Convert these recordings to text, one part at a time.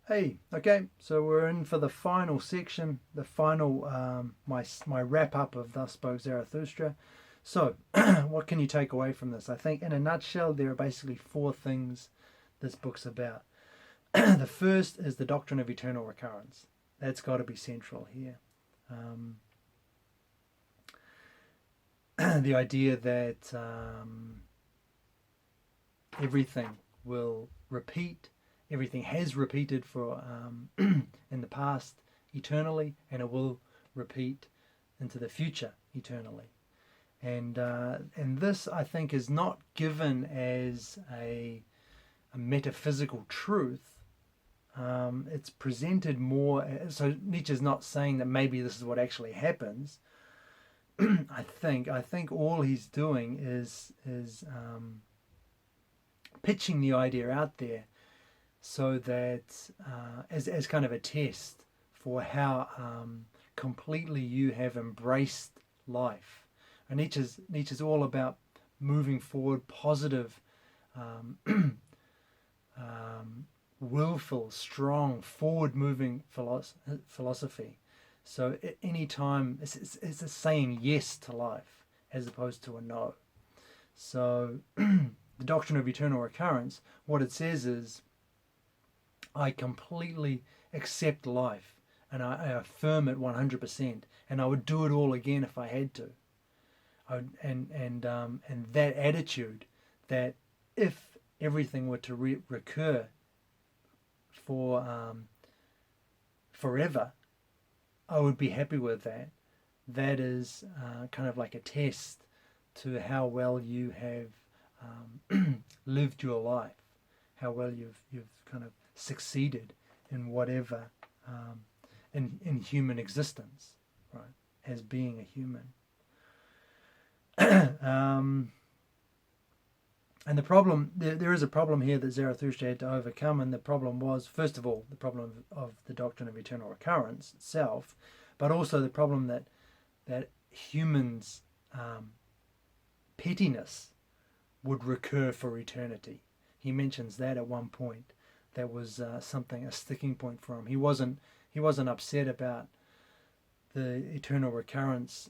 Hey, okay, so we're in for the final section, the final my wrap up of Thus Spoke Zarathustra. So, what can you take away from this? I think, in a nutshell, there are basically four things this book's about. The first is the doctrine of eternal recurrence. That's got to be central here. Um, the idea that everything will repeat, everything has repeated for in the past eternally, and it will repeat into the future eternally. And this, I think, is not given as a metaphysical truth. It's presented more. So Nietzsche's not saying that maybe this is what actually happens. I think all he's doing is pitching the idea out there, so that as kind of a test for how completely you have embraced life. And Nietzsche's all about moving forward, positive, willful, strong, forward-moving philosophy. So any time it's a saying yes to life as opposed to a no. So the doctrine of eternal recurrence, what it says is, I completely accept life and I affirm it 100%, and I would do it all again if I had to. And that attitude, that if everything were to recur for forever, I would be happy with that. That is kind of like a test to how well you have lived your life, how well you've kind of succeeded in whatever in human existence, right? As being a human. And the problem, there is a problem here that Zarathustra had to overcome, and the problem was, first of all, the problem of the doctrine of eternal recurrence itself, but also the problem that humans' pettiness would recur for eternity. He mentions that at one point. That was a sticking point for him. He wasn't upset about the eternal recurrence.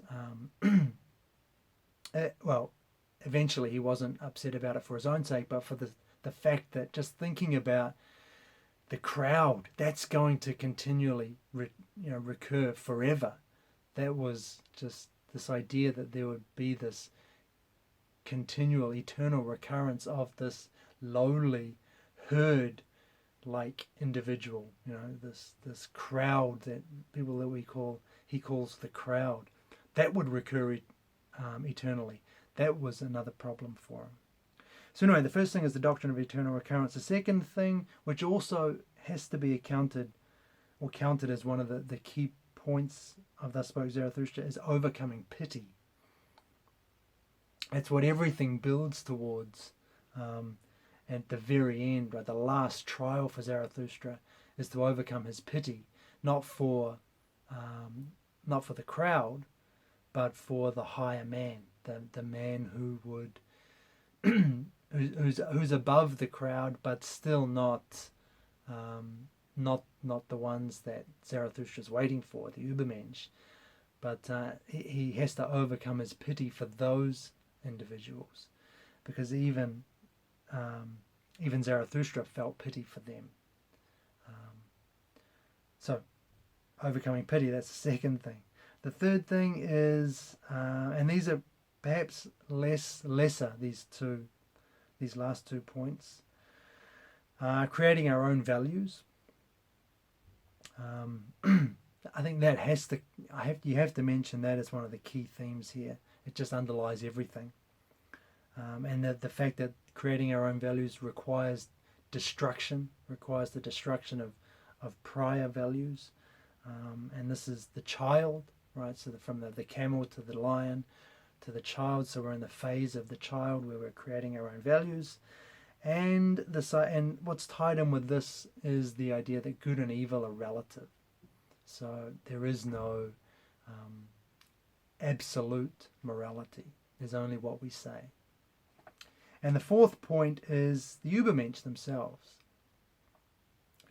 Well, eventually he wasn't upset about it for his own sake, but for the fact that just thinking about the crowd that's going to continually recur forever, that was just this idea that there would be this continual eternal recurrence of this lowly herd like individual, this crowd, that people that he calls the crowd, that would recur eternally. That was another problem for him. So anyway, the first thing is the doctrine of eternal recurrence. The second thing, which also has to be counted as one of the key points of Thus Spoke Zarathustra, is overcoming pity. That's what everything builds towards. At the very end, right, the last trial for Zarathustra is to overcome his pity, not for the crowd, but for the higher man, the man who would who's above the crowd, but still not the ones that Zarathustra's waiting for, the ubermensch. But he has to overcome his pity for those individuals, because even Zarathustra felt pity for them. So overcoming pity, that's the second thing. The third thing is, and these are perhaps lesser, these last 2 points, creating our own values. I think that you have to mention that as one of the key themes here. It just underlies everything. And the fact that creating our own values requires the destruction of prior values. And this is the child, right? So from the camel to the lion to the child. So we're in the phase of the child where we're creating our own values. And what's tied in with this is the idea that good and evil are relative. So there is no absolute morality. There's only what we say. And the fourth point is the ubermensch themselves.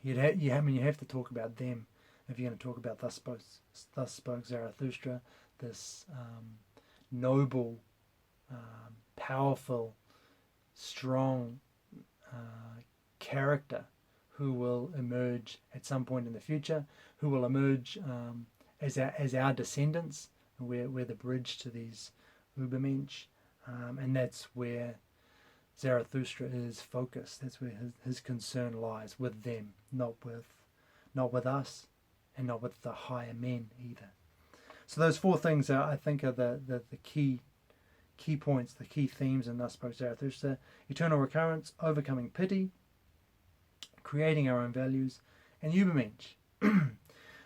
you have to talk about them if you're going to talk about thus spoke Zarathustra, this noble, powerful, strong character who will emerge at some point in the future, who will emerge as our descendants. We're the bridge to these ubermensch, and that's where Zarathustra is focused. That's where his concern lies, with them, not with us, and not with the higher men either. So those four things I think are the key points, the key themes in Thus Spoke Zarathustra: eternal recurrence, overcoming pity, creating our own values, and ubermensch.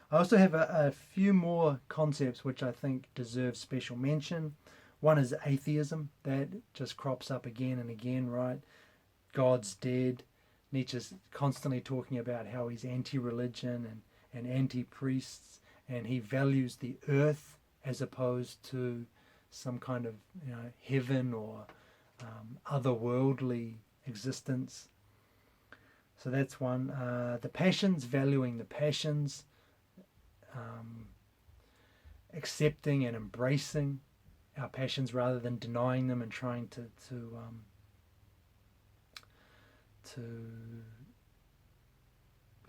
I also have a few more concepts which I think deserve special mention. One is atheism. That just crops up again and again, right? God's dead. Nietzsche's constantly talking about how he's anti-religion and anti-priests, and he values the earth as opposed to some kind of heaven or otherworldly existence. So that's one. The passions, valuing the passions, accepting and embracing our passions rather than denying them and trying to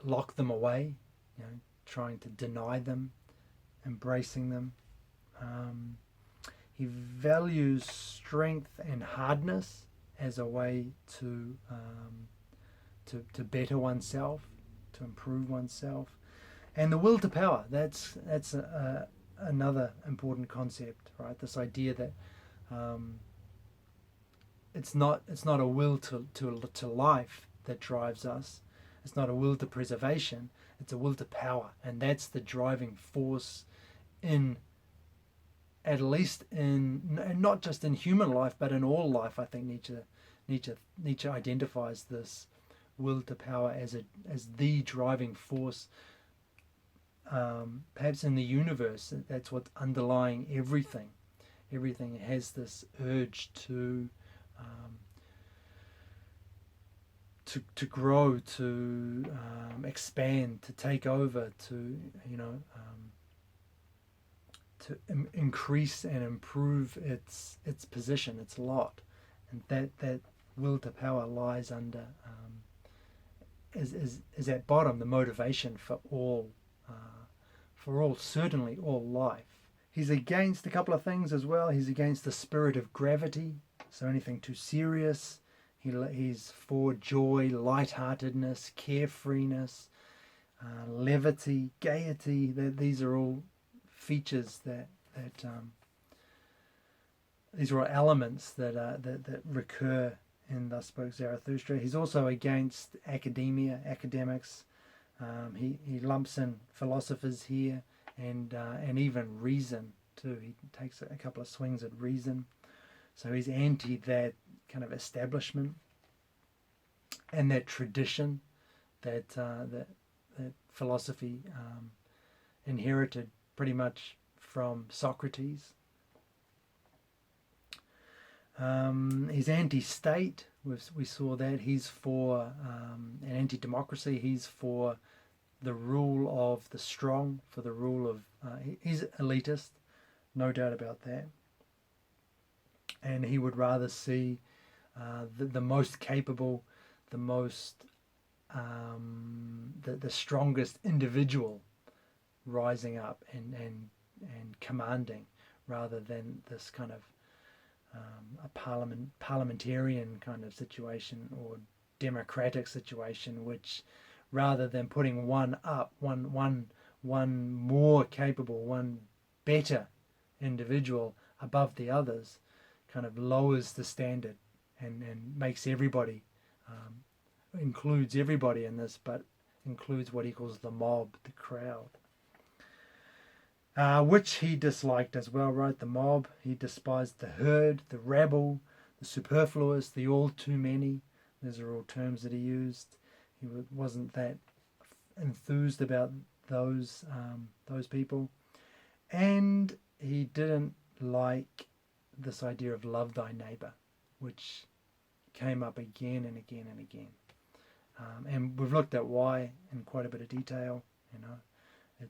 lock them away, trying to deny them, embracing them. He values strength and hardness as a way to better oneself, to improve oneself, and the will to power. That's another important concept, right? This idea that it's not a will to life that drives us. It's not a will to preservation. It's a will to power, and that's the driving force at least in not just in human life, but in all life. I think Nietzsche identifies this will to power as the driving force. Perhaps in the universe, that's what's underlying everything. Everything has this urge to grow, to expand, to take over, to increase and improve its position, its lot, and that will to power lies under is at bottom the motivation for all. Certainly all life. He's against a couple of things as well. He's against the spirit of gravity, so anything too serious. He's for joy, lightheartedness, carefreeness, levity, gaiety. These are all features that these are all elements that recur in Thus Spoke Zarathustra. He's also against academics. He lumps in philosophers here and even reason too. He takes a couple of swings at reason. So he's anti that kind of establishment and that tradition that philosophy inherited pretty much from Socrates. He's anti-state. We saw that. He's for an anti-democracy. He's for the rule of the strong, for the rule of... he's elitist, no doubt about that. And he would rather see the most capable, the most... the strongest individual rising up and commanding, rather than this kind of a parliamentarian kind of situation or democratic situation, which rather than putting one up, one more capable, one better individual above the others, kind of lowers the standard and makes everybody, includes everybody in this, but includes what he calls the mob, the crowd. Which he disliked as well, right? The mob. He despised the herd, the rabble, the superfluous, the all too many. Those are all terms that he used. He wasn't that enthused about those people. And he didn't like this idea of love thy neighbour, which came up again and again and again. And we've looked at why in quite a bit of detail. It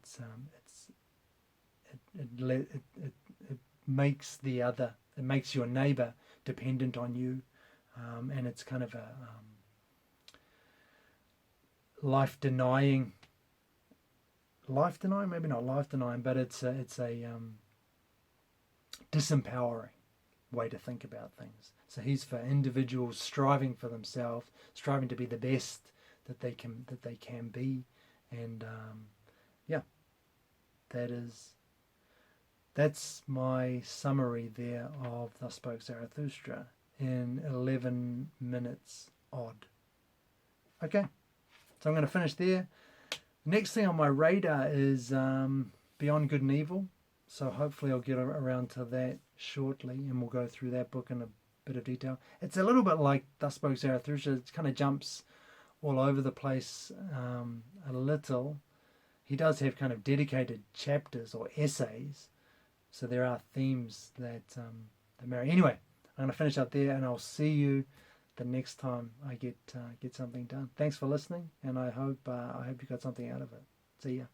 makes the other, it makes your neighbor dependent on you, and it's kind of a life denying, maybe not life denying, but it's a disempowering way to think about things. So he's for individuals striving for themselves, striving to be the best that they can be, and that's my summary there of Thus Spoke Zarathustra in 11 minutes odd. Okay, so I'm going to finish there. Next thing on my radar is Beyond Good and Evil. So hopefully I'll get around to that shortly, and we'll go through that book in a bit of detail. It's a little bit like Thus Spoke Zarathustra. It kind of jumps all over the place a little. He does have kind of dedicated chapters or essays, so there are themes that marry. Anyway, I'm going to finish up there, and I'll see you the next time I get something done. Thanks for listening, and I hope you got something out of it. See ya.